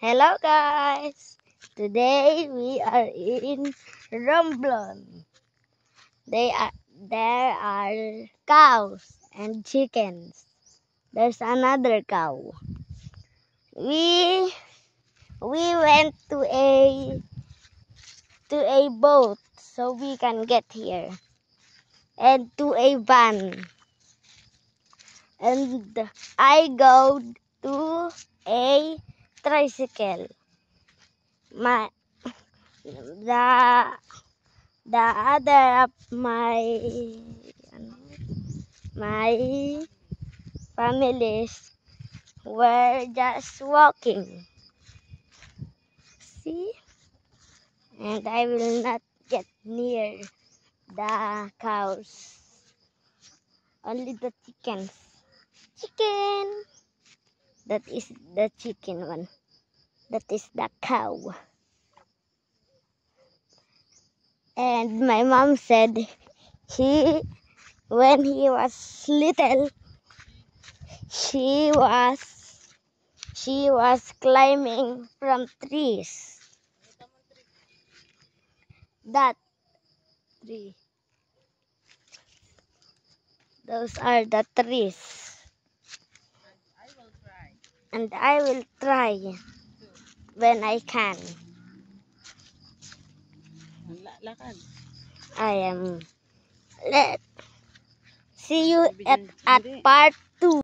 Hello guys! Today we are in Romblon. There are cows and chickens. There's another cow. We went to a boat so we can get here, and to a van. And I go to a tricycle. My the other of my families were just walking. See? And I will not get near the cows. Only the chickens. Chicken! That is the chicken one. That is the cow. And my mom said when he was little, she was climbing from trees. That tree. Those are the trees. And I will try when I can. I am. See you at part 2.